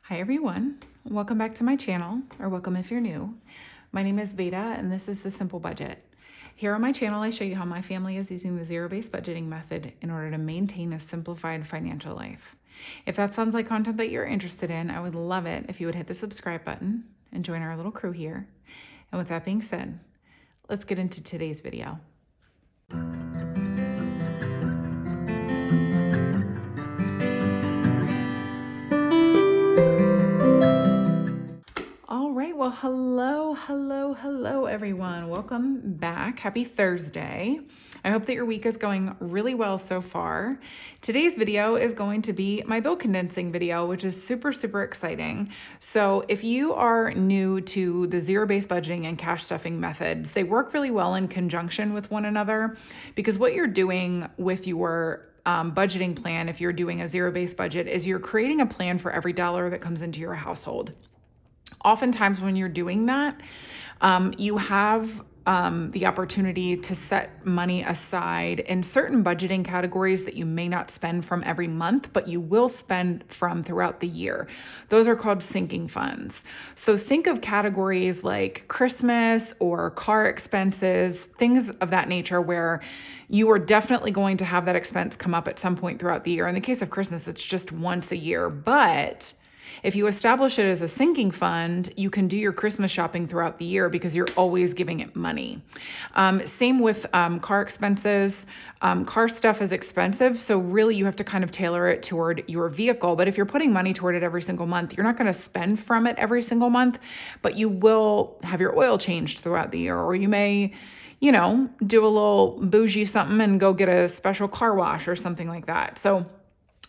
Hi everyone, welcome back to my channel, or welcome if you're new. My name is Veda and this is The Simple Budget. Here on my channel I show you how my family is using the zero-based budgeting method in order to maintain a simplified financial life. If that sounds like content that you're interested in, I would love it if you would hit the subscribe button and join our little crew here. And with that being said, let's get into today's video. All right, well, hello, everyone. Welcome back. Happy Thursday. I hope that your week is going really well so far. Today's video is going to be my bill condensing video, which is super exciting. So if you are new to the zero-based budgeting and cash stuffing methods, they work really well in conjunction with one another because what you're doing with your budgeting plan, if you're doing a zero-based budget, is you're creating a plan for every dollar that comes into your household. Oftentimes when you're doing that, you have the opportunity to set money aside in certain budgeting categories that you may not spend from every month, but you will spend from throughout the year. Those are called sinking funds. So think of categories like Christmas or car expenses, things of that nature where you are definitely going to have that expense come up at some point throughout the year. In the case of Christmas, it's just once a year, but if you establish it as a sinking fund, you can do your Christmas shopping throughout the year because you're always giving it money. Same with car expenses. Car stuff is expensive, so really you have to kind of tailor it toward your vehicle. But if you're putting money toward it every single month, you're not going to spend from it every single month, but you will have your oil changed throughout the year, or you may do a little bougie something and go get a special car wash or something like that. So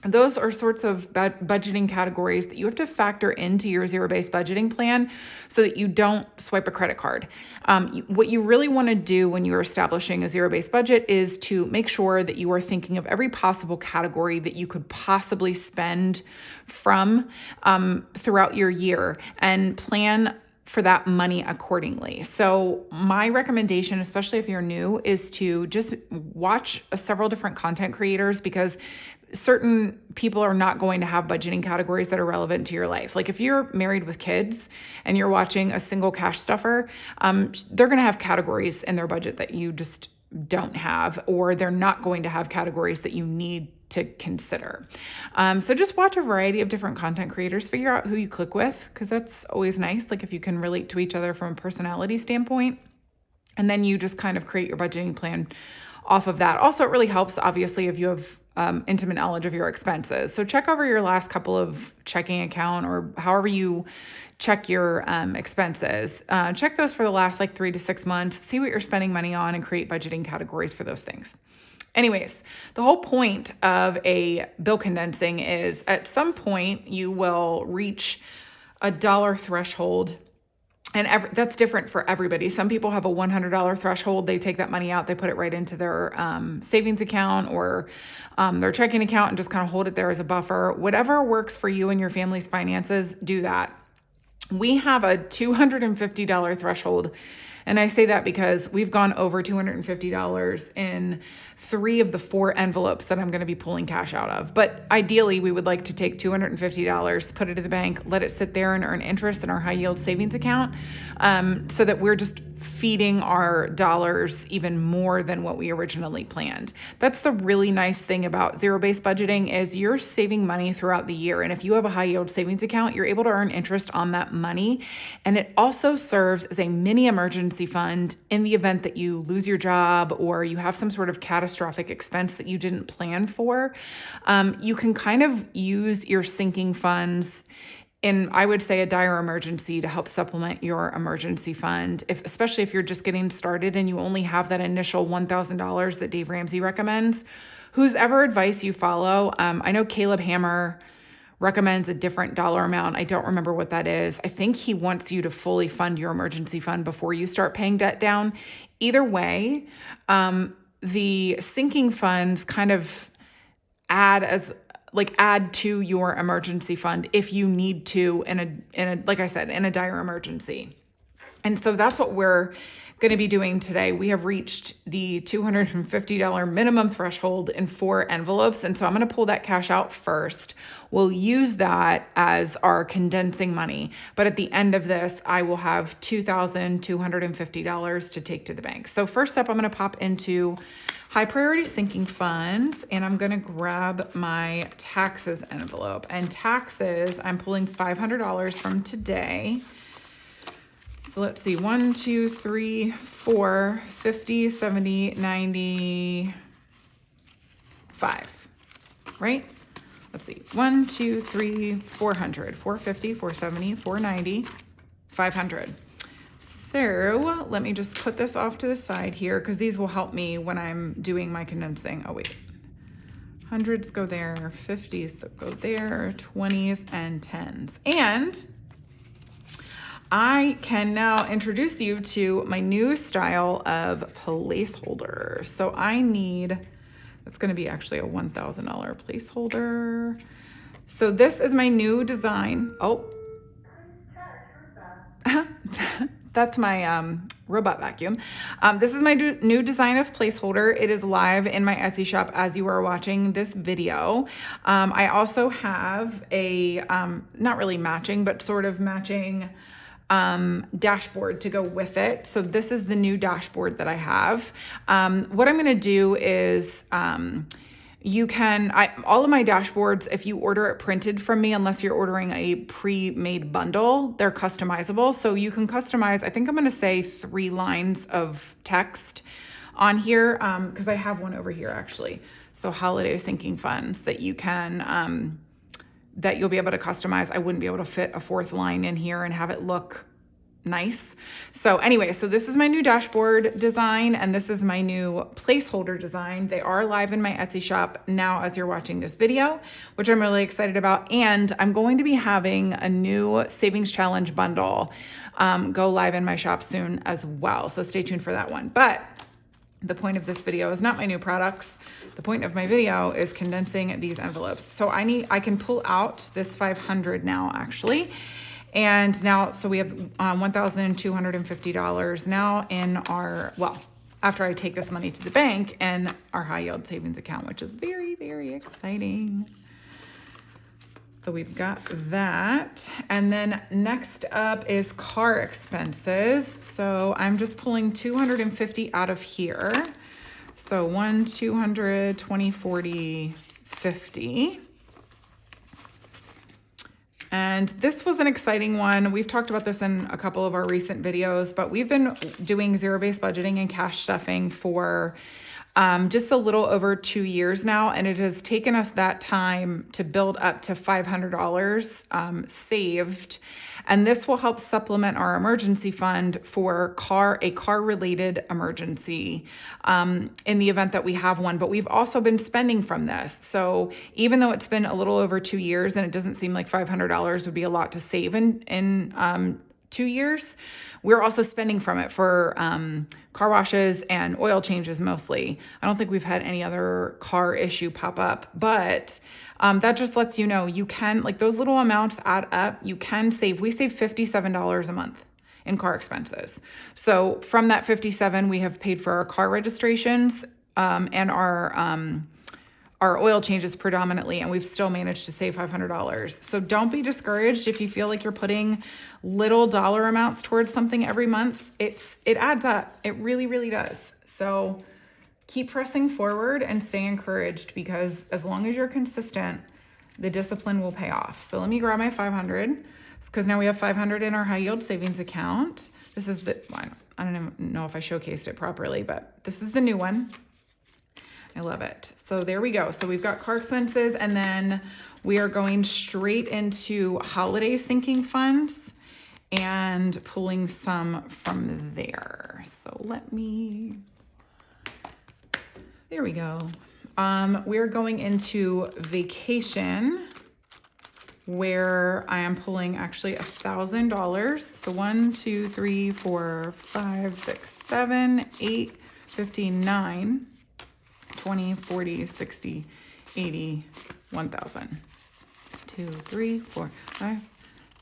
those are sorts of budgeting categories that you have to factor into your zero-based budgeting plan so that you don't swipe a credit card. What you really want to do when you're establishing a zero-based budget is to make sure that you are thinking of every possible category that you could possibly spend from throughout your year and plan for that money accordingly. So my recommendation, especially if you're new, is to just watch several different content creators because certain people are not going to have budgeting categories that are relevant to your life. Like if you're married with kids and you're watching a single cash stuffer, they're going to have categories in their budget that you just don't have, or they're not going to have categories that you need to consider. So just watch a variety of different content creators, figure out who you click with, because that's always nice. Like if you can relate to each other from a personality standpoint, and then you just kind of create your budgeting plan off of that. Also, it really helps, obviously, if you have intimate knowledge of your expenses. So check over your last couple of checking account or however you check your expenses. Check those for the last 3 to 6 months, see what you're spending money on, and create budgeting categories for those things. Anyways, the whole point of a bill condensing is at some point you will reach a dollar threshold. And that's different for everybody. Some people have a $100 threshold. They take that money out, they put it right into their savings account or their checking account and just kind of hold it there as a buffer. Whatever works for you and your family's finances, do that. We have a $250 threshold. And I say that because we've gone over $250 in 3 of the 4 envelopes that I'm going to be pulling cash out of. But ideally, we would like to take $250, put it to the bank, let it sit there and earn interest in our high yield savings account so that we're just feeding our dollars even more than what we originally planned. That's the really nice thing about zero-based budgeting is you're saving money throughout the year. And if you have a high yield savings account, you're able to earn interest on that money. And it also serves as a mini emergency fund in the event that you lose your job or you have some sort of catastrophic expense that you didn't plan for. You can kind of use your sinking funds in, I would say, a dire emergency to help supplement your emergency fund, especially if you're just getting started and you only have that initial $1,000 that Dave Ramsey recommends. Whose ever advice you follow, I know Caleb Hammer recommends a different dollar amount. I don't remember what that is. I think he wants you to fully fund your emergency fund before you start paying debt down. Either way, the sinking funds kind of add to your emergency fund if you need to in a like I said, in a dire emergency. And so that's what we're going to be doing today. We have reached the $250 minimum threshold in 4 envelopes. And so I'm going to pull that cash out first. We'll use that as our condensing money. But at the end of this, I will have $2,250 to take to the bank. So first up, I'm going to pop into high priority sinking funds, and I'm going to grab my taxes envelope. And taxes, I'm pulling $500 from today. So let's see, 1, 2, 3, 4, 50, 70, 90, 5, right? Let's see, 1, 2, 3, 400, 450, 470, 490, 500. So let me just put this off to the side here because these will help me when I'm doing my condensing. Oh wait, hundreds go there, 50s go there, 20s and 10s. And I can now introduce you to my new style of placeholder. So I need, that's going to be actually a $1,000 placeholder. So this is my new design. Oh, that's my robot vacuum. This is my new design of placeholder. It is live in my Etsy shop as you are watching this video. I also have a, not really matching, but sort of matching dashboard to go with it. So this is the new dashboard that I have. What I'm going to do is, all of my dashboards, if you order it printed from me, unless you're ordering a pre-made bundle, they're customizable. So you can customize, I think I'm going to say 3 lines of text on here, because I have one over here actually. So holiday sinking funds that you can, that you'll be able to customize. I wouldn't be able to fit a 4th line in here and have it look nice. So anyway, so this is my new dashboard design and this is my new placeholder design. They are live in my Etsy shop now as you're watching this video, which I'm really excited about. And I'm going to be having a new savings challenge bundle go live in my shop soon as well. So stay tuned for that one. But the point of this video is not my new products. The point of my video is condensing these envelopes. So I can pull out this 500 now actually. And now, so we have $1,250 now in our, well, after I take this money to the bank and our high yield savings account, which is very, very exciting. So we've got that. And then next up is car expenses. So I'm just pulling 250 out of here. So 1, 200, 20, 40, 50. And this was an exciting one. We've talked about this in a couple of our recent videos, but we've been doing zero-based budgeting and cash stuffing for just a little over 2 years now. And it has taken us that time to build up to $500 saved. And this will help supplement our emergency fund for a car-related emergency in the event that we have one. But we've also been spending from this. So even though it's been a little over 2 years and it doesn't seem like $500 would be a lot to save in 2 years, we're also spending from it for car washes and oil changes mostly. I don't think we've had any other car issue pop up, but that just lets you know you can, like those little amounts add up. You can save. We save $57 a month in car expenses. So from that 57, we have paid for our car registrations and our oil changes predominantly, and we've still managed to save $500. So don't be discouraged if you feel like you're putting little dollar amounts towards something every month. It adds up. It really, really does. So keep pressing forward and stay encouraged, because as long as you're consistent, the discipline will pay off. So let me grab my 500 because now we have 500 in our high yield savings account. This is I don't even know if I showcased it properly, but this is the new one. I love it. So there we go. So we've got car expenses, and then we are going straight into holiday sinking funds and pulling some from there. So there we go. We're going into vacation, where I am pulling actually $1,000. So 1, 2, 3, 4, 5, 6, 7, 8, 59. 20, 40, 60, 80, 1,000. 2, 3, 4, 5,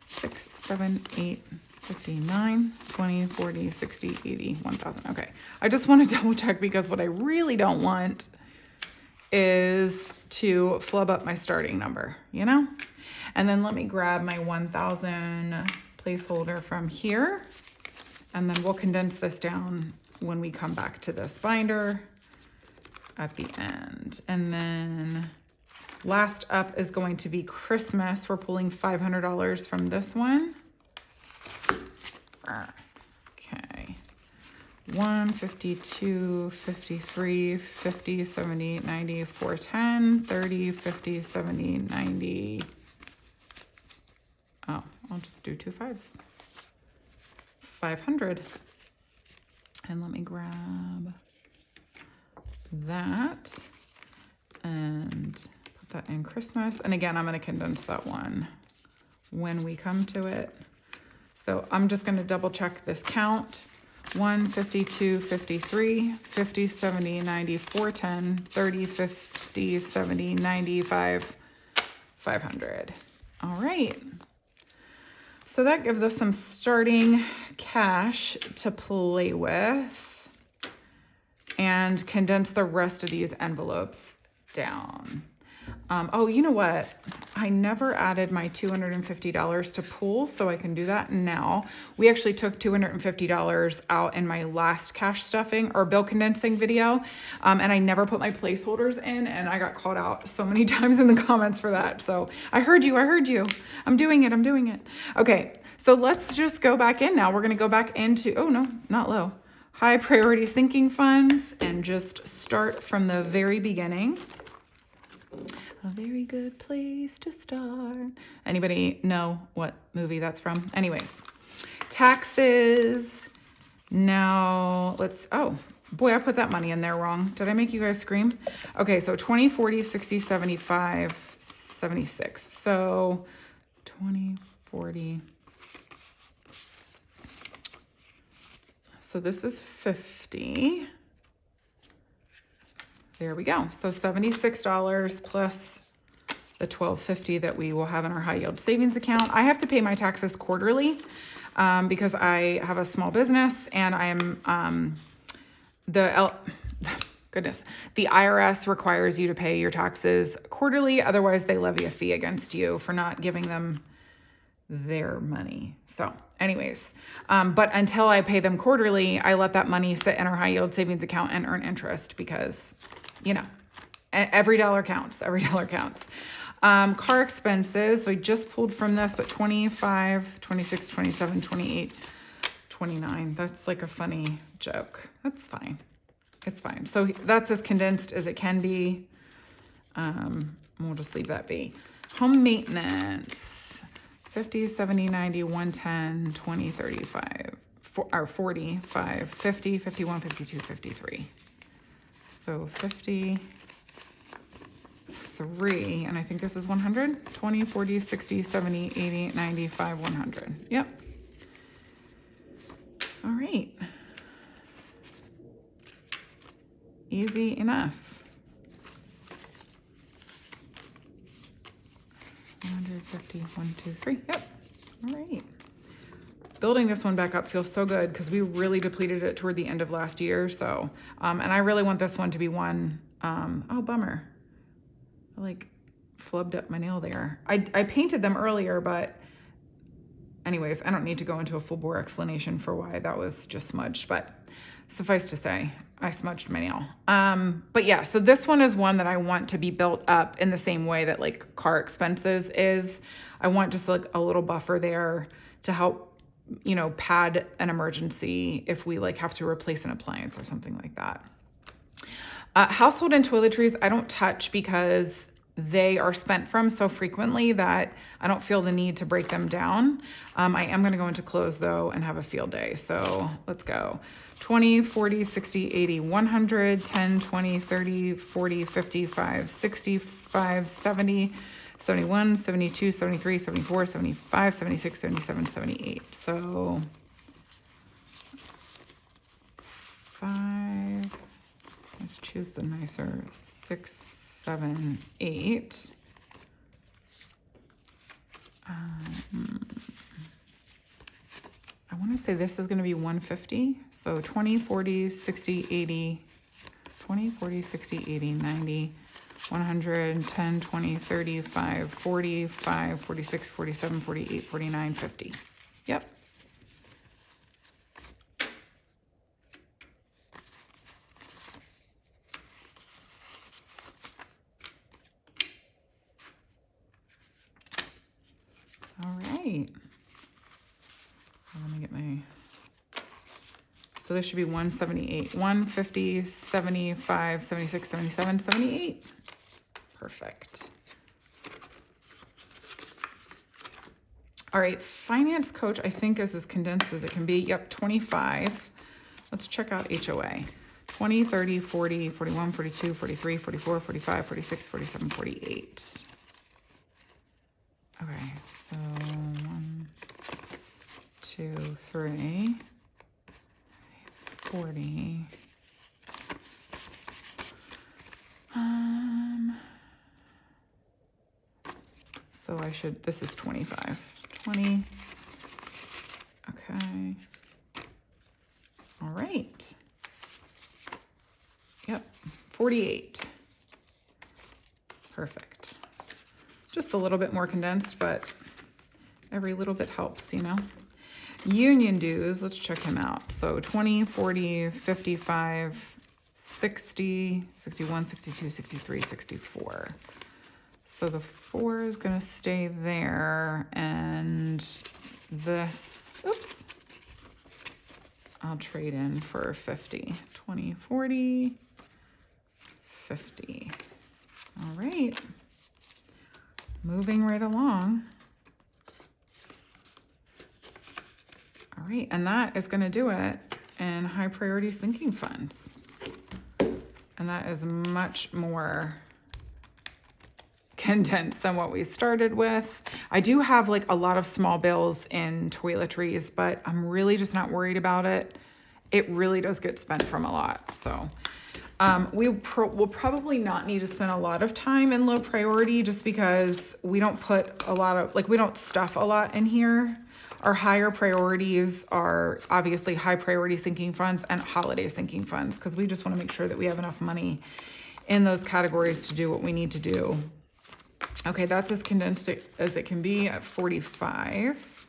6, 7, 8, 59, 20, 40, 60, 80, 1,000. Okay. I just want to double check because what I really don't want is to flub up my starting number, you know? And then let me grab my 1,000 placeholder from here, and then we'll condense this down when we come back to this binder at the end. And then last up is going to be Christmas. We're pulling $500 from this one. Okay. 1, 52, 53, 50, 70, 90, 410, 30, 50, 70, 90. Oh, I'll just do 2 5s. 500. And let me grab that and put that in Christmas. And again, I'm going to condense that one when we come to it. So I'm just going to double check this count. 1, 52, 53, 50, 70, 90, 410, 30, 50, 70, 95, 500. All right. So that gives us some starting cash to play with and condense the rest of these envelopes down. Oh, you know what? I never added my $250 to pool, so I can do that now. We actually took $250 out in my last cash stuffing or bill condensing video, and I never put my placeholders in, and I got called out so many times in the comments for that. So I heard you. I'm doing it. Okay, so let's just go back in now. We're going to go back into, oh no, not low, high priority sinking funds, and just start from the very beginning. A very good place to start. Anybody know what movie that's from? Anyways, taxes. Now let's, oh boy, I put that money in there wrong. Did I make you guys scream? Okay, so 20, 40, 60, 75, 76. So 20, 40. So this is 50. There we go. So $76 plus the $12.50 that we will have in our high yield savings account. I have to pay my taxes quarterly because I have a small business, and I am the IRS requires you to pay your taxes quarterly. Otherwise, they levy a fee against you for not giving them their money. So anyways, but until I pay them quarterly, I let that money sit in our high yield savings account and earn interest because, you know, every dollar counts. Car expenses. So I just pulled from this, but 25, 26, 27, 28, 29. That's like a funny joke. That's fine. It's fine. So that's as condensed as it can be. We'll just leave that be. Home maintenance. 50, 70, 90, 110, 20, 35, 45, 50, 51, 52, 53. So 53, and I think this is 100, 20, 40, 60, 70, 80, 95, 100. Yep. All right. Easy enough. 150, 1, 2, 3. Yep. All right. Building this one back up feels so good because we really depleted it toward the end of last year. So, and I really want this one to be one. Oh, bummer. I like flubbed up my nail there. I painted them earlier, but anyways, I don't need to go into a full bore explanation for why that was just smudged, but suffice to say, I smudged my nail. But yeah, so this one is one that I want to be built up in the same way that like car expenses is. I want just like a little buffer there to help, you know, pad an emergency if we like have to replace an appliance or something like that. Household and toiletries, I don't touch because they are spent from so frequently that I don't feel the need to break them down. I am going to go into clothes though and have a field day. So let's go. 20, 40, 60, 80, 100, 10, 20, 30, 40, 55, 65, 70, 71, 72, 73, 74, 75, 76, 77, 78. So 5, let's choose the nicer, 6, 7, 8. to say this is going to be 150. So 20, 40, 60, 80, 20, 40, 60, 80, 90, 100, 10, 20, 35, 45, 46, 47, 48, 49, 50. Yep. All right. Let me get my, so this should be 178, 150, 75, 76, 77, 78. Perfect. All right, finance coach, I think is as condensed as it can be. Yep, 25. Let's check out HOA. 20, 30, 40, 41, 42, 43, 44, 45, 46, 47, 48. Okay, so 1, 2, 3, 40. So I should, this is 25. 20. Okay. All right. Yep, 48. Perfect. Just a little bit more condensed, but every little bit helps, you know. Union dues, let's check him out. So 20, 40, 55, 60, 61, 62, 63, 64. So the 4 is going to stay there, and this, oops, I'll trade in for 50. 20, 40, 50. All right. Moving right along. All right, and that is going to do it in high priority sinking funds. And that is much more condensed than what we started with. I do have like a lot of small bills in toiletries, but I'm really just not worried about it. It really does get spent from a lot. So we'll probably not need to spend a lot of time in low priority just because we don't put a lot of, like we don't stuff a lot in here. Our higher priorities are obviously high priority sinking funds and holiday sinking funds because we just want to make sure that we have enough money in those categories to do what we need to do. Okay, that's as condensed as it can be at 45.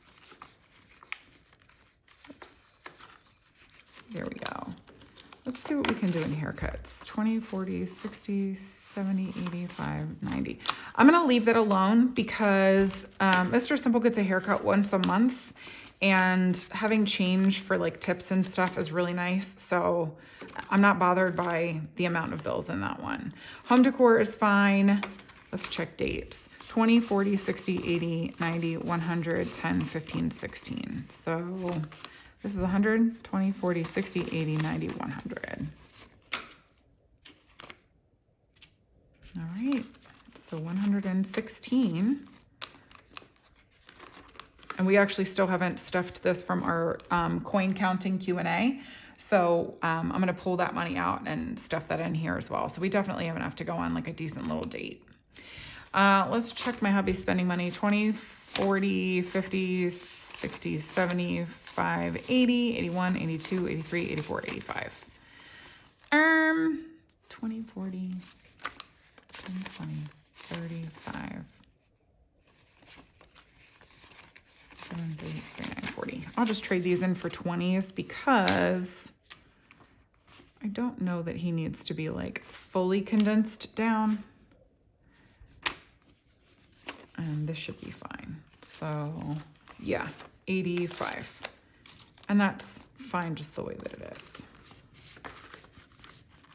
Oops. There we go. Let's see what we can do in haircuts. 20, 40, 60, 70, 85, 90. I'm going to leave that alone because Mr. Simple gets a haircut once a month, and having change for like tips and stuff is really nice. So I'm not bothered by the amount of bills in that one. Home decor is fine. Let's check dates. 20, 40, 60, 80, 90, 100, 10, 15, 16. So this is 100, 20, 40, 60, 80, 90, 100. All right, so 116. And we actually still haven't stuffed this from our coin counting Q&A. So I'm gonna pull that money out and stuff that in here as well. So we definitely have enough to go on like a decent little date. Let's check my hubby spending money. 20, 40, 50, 60, 75, 80, 81, 82, 83, 84, 85. 20, 40, 10, 20, 35, 7, 8, 39, 40. I'll just trade these in for 20s because I don't know that he needs to be like fully condensed down. And this should be fine. So yeah, 85. And that's fine just the way that it is.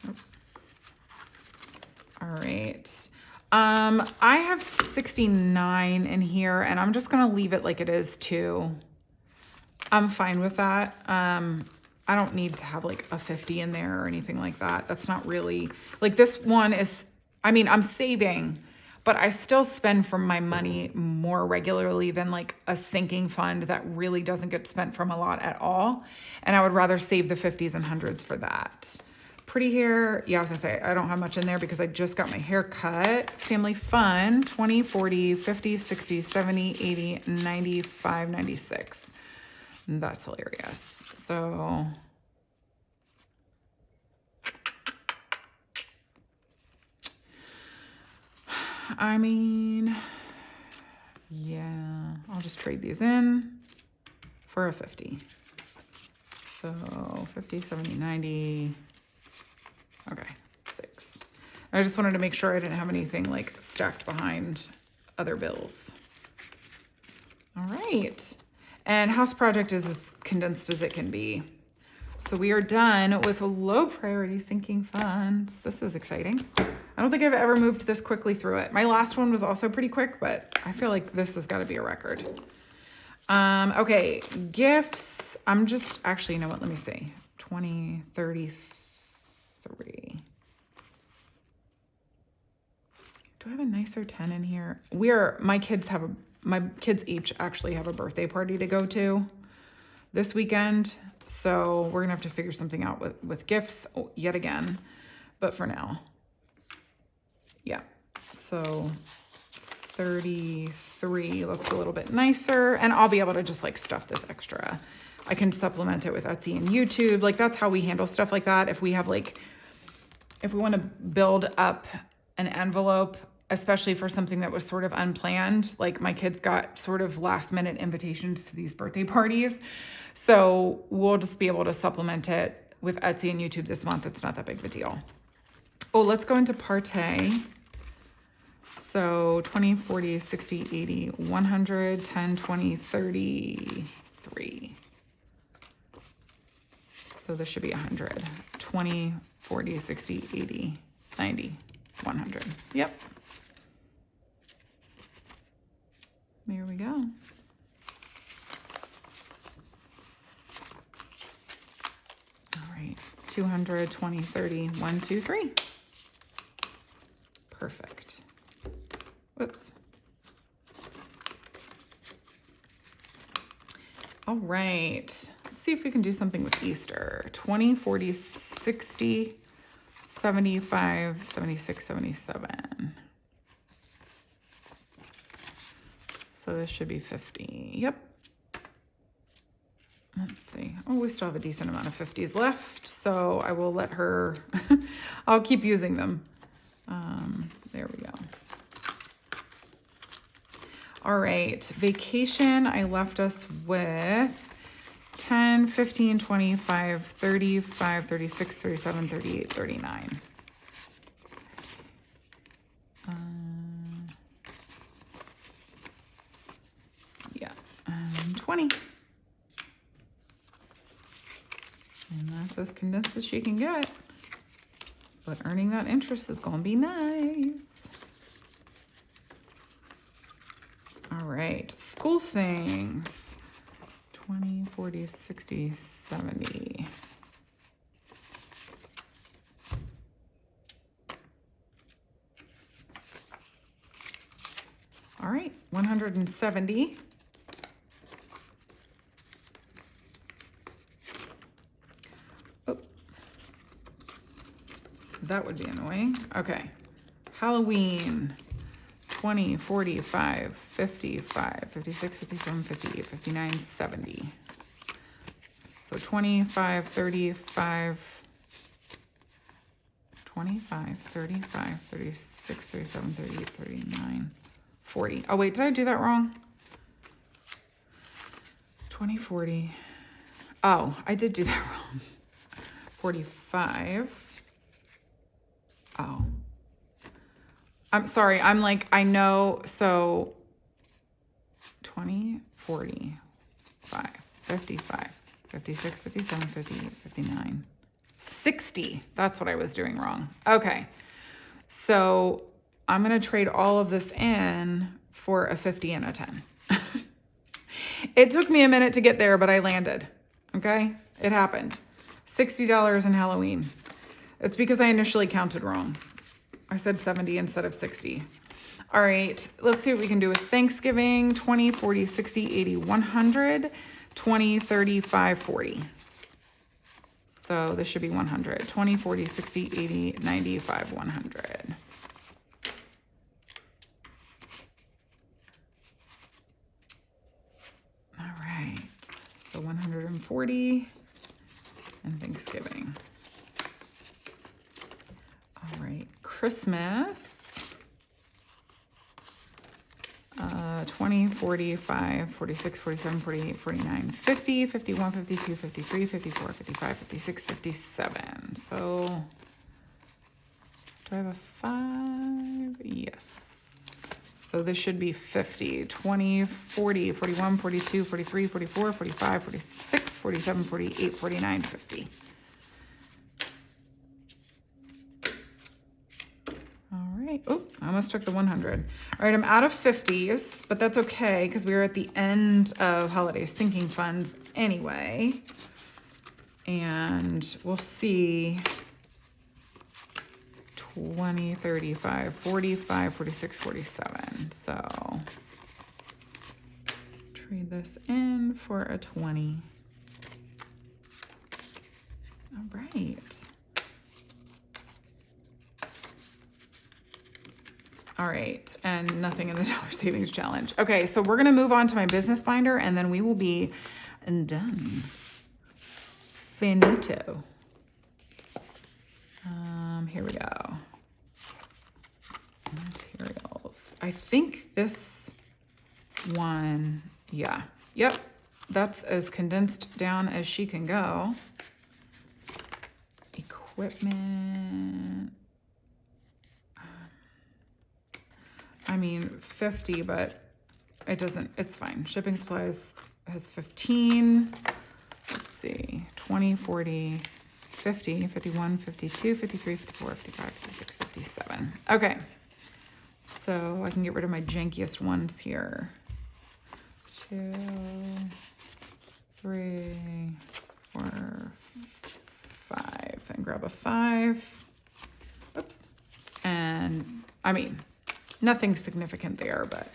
Oops. All right. I have 69 in here and I'm just gonna leave it like it is too. I'm fine with that. I don't need to have like a 50 in there or anything like that. That's not really, like this one is, I mean, I'm saving, but I still spend from my money more regularly than like a sinking fund that really doesn't get spent from a lot at all. And I would rather save the 50s and 100s for that. Pretty hair, yeah, I was gonna say, I don't have much in there because I just got my hair cut. Family fun, 20, 40, 50, 60, 70, 80, 95, 96. That's hilarious. So I mean, yeah, I'll just trade these in for a 50. So 50, 70, 90. Okay, 6. I just wanted to make sure I didn't have anything like stacked behind other bills. All right. And house project is as condensed as it can be. So we are done with low priority sinking funds. This is exciting. I don't think I've ever moved this quickly through it. My last one was also pretty quick, but I feel like this has got to be a record. Okay, gifts. I'm just, actually, you know what? Let me see. 20, 33. Do I have a nicer 10 in here? My kids each actually have a birthday party to go to this weekend. So we're gonna have to figure something out with gifts yet again. But for now, yeah. So 33 looks a little bit nicer, and I'll be able to just like stuff this extra. I can supplement it with Etsy and YouTube. Like that's how we handle stuff like that. If we want to build up an envelope, especially for something that was sort of unplanned, like my kids got sort of last minute invitations to these birthday parties. So we'll just be able to supplement it with Etsy and YouTube this month. It's not that big of a deal. Oh, let's go into Partay. So 20, 40, 60, 80, 100, 10, 20, 33. So this should be 100. 20, 40, 60, 80, 90, 100. Yep. There we go. All right. 200, 20, 30, 1, 2, 3. Perfect. Whoops. All right. Let's see if we can do something with Easter. 20, 40, 60, 75, 76, 77. So this should be 50. Yep. Let's see. Oh, we still have a decent amount of 50s left, so I will let her, I'll keep using them. There we go. All right, vacation, I left us with 10, 15, 25, 35, 36, 37, 38, 39. Yeah, and 20. And that's as condensed as she can get. But earning that interest is going to be nice. All right, school things. 20, 40, 60, 70. All right, 170. Oh, that would be annoying. Okay, Halloween. 20, 45, 55, 56, 57, 58, 59, 70. So 25, 35, 25, 35, 36, 37, 38, 39, 40. Oh, wait, did I do that wrong? 20, 40. Oh, I did do that wrong. 45. Oh. I'm sorry, I'm like, I know, so 20, 45, 55, 56, 57, 58, 59, 60. That's what I was doing wrong. Okay, so I'm going to trade all of this in for a 50 and a 10. It took me a minute to get there, but I landed. Okay, it happened. $60 in Halloween. It's because I initially counted wrong. I said 70 instead of 60. All right, let's see what we can do with Thanksgiving. 20, 40, 60, 80, 100, 20, 35, 40. So this should be 100. 20, 40, 60, 80, 95, 100. All right, so 100. 40, and Thanksgiving. All right, Christmas. 20, 45, 46, 47, 48, 49, 50, 51, 52, 53, 54, 55, 56, 57. So, do I have a 5? Yes. So this should be 50, 20, 40, 41, 42, 43, 44, 45, 46, 47, 48, 49, 50. Oh, I almost took the 100. All right, I'm out of 50s, but that's okay because we were at the end of holiday sinking funds anyway. And we'll see 20, 35, 45, 46, 47. So trade this in for a 20. All right. All right, and nothing in the dollar savings challenge. Okay, so we're gonna move on to my business binder and then we will be done. Finito. Here we go. Materials. I think this one, yeah. Yep, that's as condensed down as she can go. Equipment. I mean 50, but it doesn't, it's fine. Shipping supplies has 15. Let's see, 20, 40, 50, 51, 52, 53, 54, 55, 56, 57. Okay. So I can get rid of my jankiest ones here. 2, 3, 4, 5, and grab a 5. Oops. And I mean, nothing significant there, but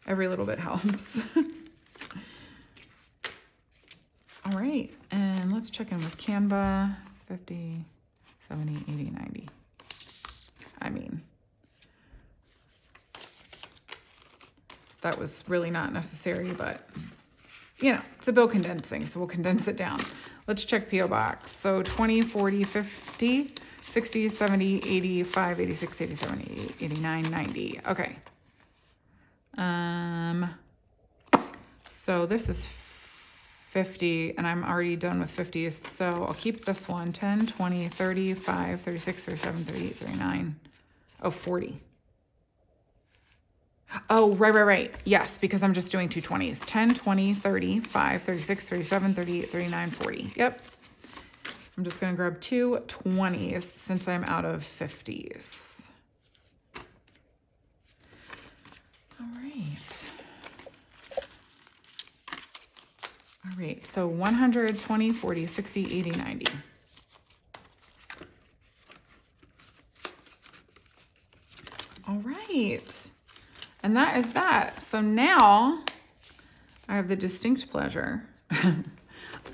every little bit helps. All right, and let's check in with Canva. 50, 70, 80, 90. I mean, that was really not necessary, but you know, it's a bill condensing, so we'll condense it down. Let's check P.O. Box. So 20, 40, 50, 60, 70, 85, 86, 87, 88, 89, 90. Okay. So this is 50, and I'm already done with 50s, so I'll keep this one. 10, 20, 35, 36, 37, 38, 39. Oh, 40. Oh, right. Yes, because I'm just doing two 20s. 10, 20, 35, 36, 37, 38, 39, 40. Yep. I'm just going to grab two 20s since I'm out of 50s. All right, so 100, 20, 40, 60, 80, 90. All right, and that is that. So now I have the distinct pleasure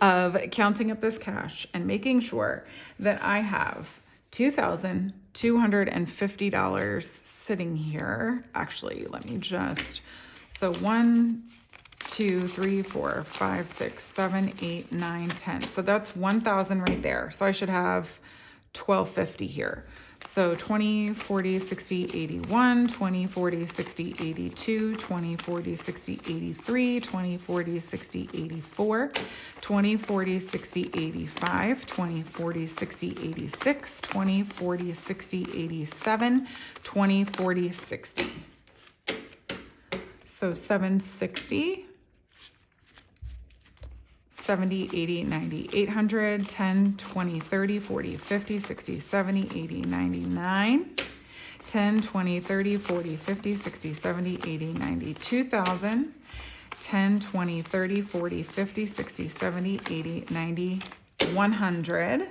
of counting up this cash and making sure that I have $2,250 sitting here. Actually, let me just, so 1, 2, 3, 4, 5, 6, 7, 8, 9, 10. So that's 1,000 right there. So I should have 1,250 here. So 20, 40, 60, 81, 20, 40, 60, 82, 20, 40, 60, 83, 20, 40, 60, 84, 20, 40, 60, 85, 20, 40, 60, 86, 20, 40, 60, 87, 20, 40, 60. So 760. 70, 80, 90, 800, 10, 20, 30, 40, 50, 60, 70, 80, 99, 10, 20, 30, 40, 50, 60, 70, 80, 90, 2,000, 10, 20, 30, 40, 50, 60, 70, 80, 90, 100,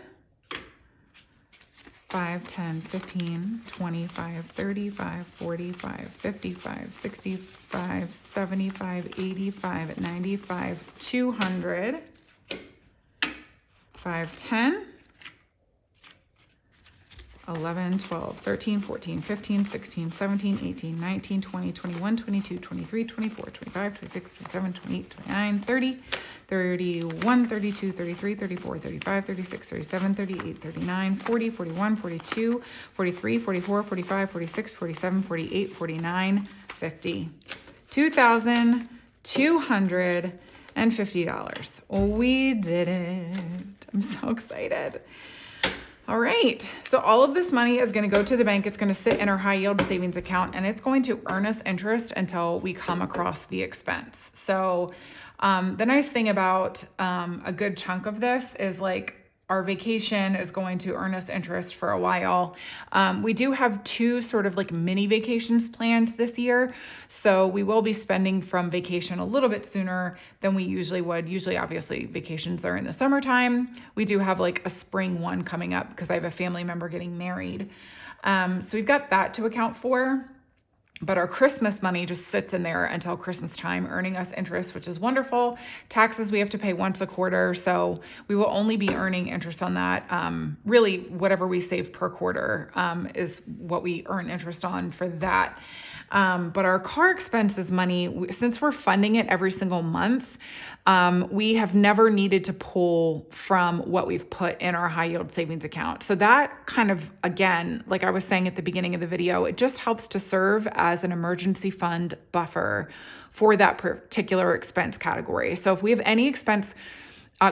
5, 10, 15, 25, 35, 45, 55, 65, 75, 85, 95, 200, 5, 10, 11, 12, 13, 14, 15, 16, 17, 18, 19, 20, 21, 22, 23, 24, 25, 26, 27, 28, 29, 30, 31, 32, 33, 34, 35, 36, 37, 38, 39, 40, 41, 42, 43, 44, 45, 46, 47, 48, 49, 50. $2,250. We did it. I'm so excited. All right, so all of this money is going to go to the bank. It's going to sit in our high yield savings account, and it's going to earn us interest until we come across the expense. So the nice thing about a good chunk of this is like our vacation is going to earn us interest for a while. We do have 2 sort of like mini vacations planned this year. So we will be spending from vacation a little bit sooner than we usually would. Usually, obviously, vacations are in the summertime. We do have like a spring one coming up because I have a family member getting married. So we've got that to account for. But our Christmas money just sits in there until Christmas time, earning us interest, which is wonderful. Taxes we have to pay once a quarter, so we will only be earning interest on that. Really, whatever we save per quarter is what we earn interest on for that. But our car expenses money, since we're funding it every single month, we have never needed to pull from what we've put in our high yield savings account. So that kind of, again, like I was saying at the beginning of the video, it just helps to serve as an emergency fund buffer for that particular expense category. So if we have any expense,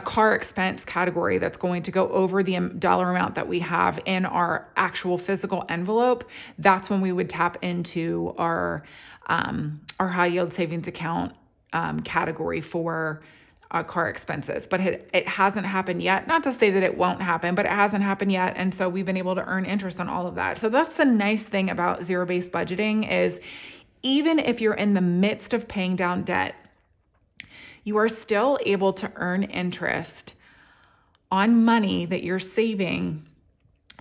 car expense category that's going to go over the dollar amount that we have in our actual physical envelope, that's when we would tap into our high yield savings account category for car expenses. But it hasn't happened yet. Not to say that it won't happen, but it hasn't happened yet. And so we've been able to earn interest on all of that. So that's the nice thing about zero-based budgeting is even if you're in the midst of paying down debt, you are still able to earn interest on money that you're saving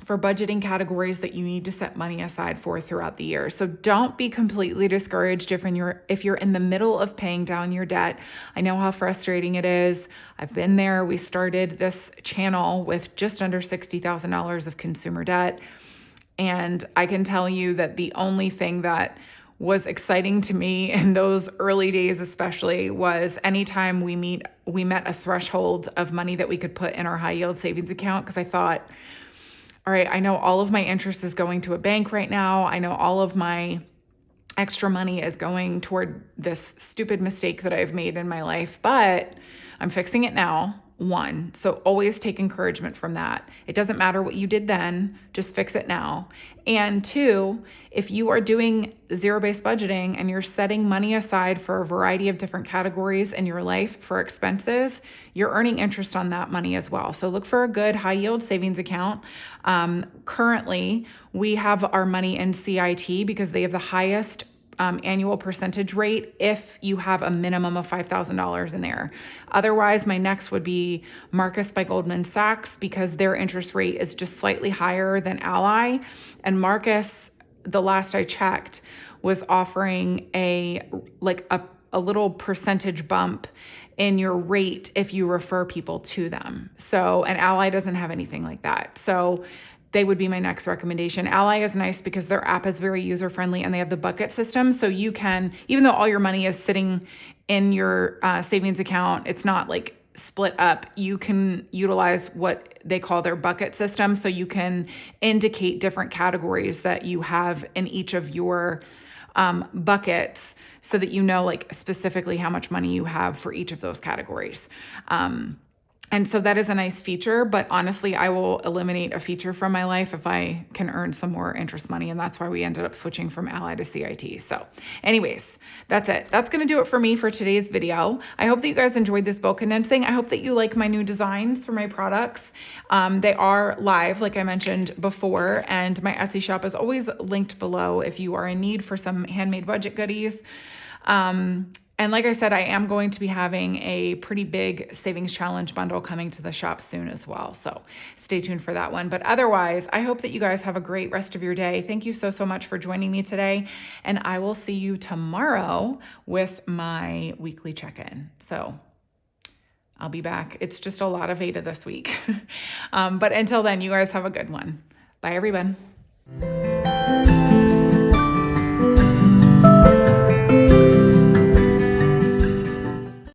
for budgeting categories that you need to set money aside for throughout the year. So don't be completely discouraged if you're in the middle of paying down your debt. I know how frustrating it is. I've been there. We started this channel with just under $60,000 of consumer debt. And I can tell you that the only thing that was exciting to me in those early days, especially, was anytime we met a threshold of money that we could put in our high yield savings account. Because I thought, all right, I know all of my interest is going to a bank right now. I know all of my extra money is going toward this stupid mistake that I've made in my life, but I'm fixing it now. 1. So always take encouragement from that. It doesn't matter what you did then, just fix it now. And 2, if you are doing zero-based budgeting and you're setting money aside for a variety of different categories in your life for expenses, you're earning interest on that money as well. So look for a good high yield savings account. Currently, we have our money in CIT because they have the highest annual percentage rate if you have a minimum of $5,000 in there. Otherwise, my next would be Marcus by Goldman Sachs because their interest rate is just slightly higher than Ally. And Marcus, the last I checked, was offering a little percentage bump in your rate if you refer people to them. So, and Ally doesn't have anything like that. So they would be my next recommendation. Ally is nice because their app is very user-friendly and they have the bucket system. So you can, even though all your money is sitting in your savings account, it's not like split up. You can utilize what they call their bucket system. So you can indicate different categories that you have in each of your buckets so that you know like specifically how much money you have for each of those categories. And so that is a nice feature, but honestly, I will eliminate a feature from my life if I can earn some more interest money. And that's why we ended up switching from Ally to CIT. So anyways, that's it. That's going to do it for me for today's video. I hope that you guys enjoyed this bill condensing. I hope that you like my new designs for my products. They are live, like I mentioned before, and my Etsy shop is always linked below if you are in need for some handmade budget goodies. And like I said, I am going to be having a pretty big savings challenge bundle coming to the shop soon as well. So stay tuned for that one. But otherwise, I hope that you guys have a great rest of your day. Thank you so much for joining me today. And I will see you tomorrow with my weekly check-in. So I'll be back. It's just a lot of Veda this week. But until then, you guys have a good one. Bye, everyone.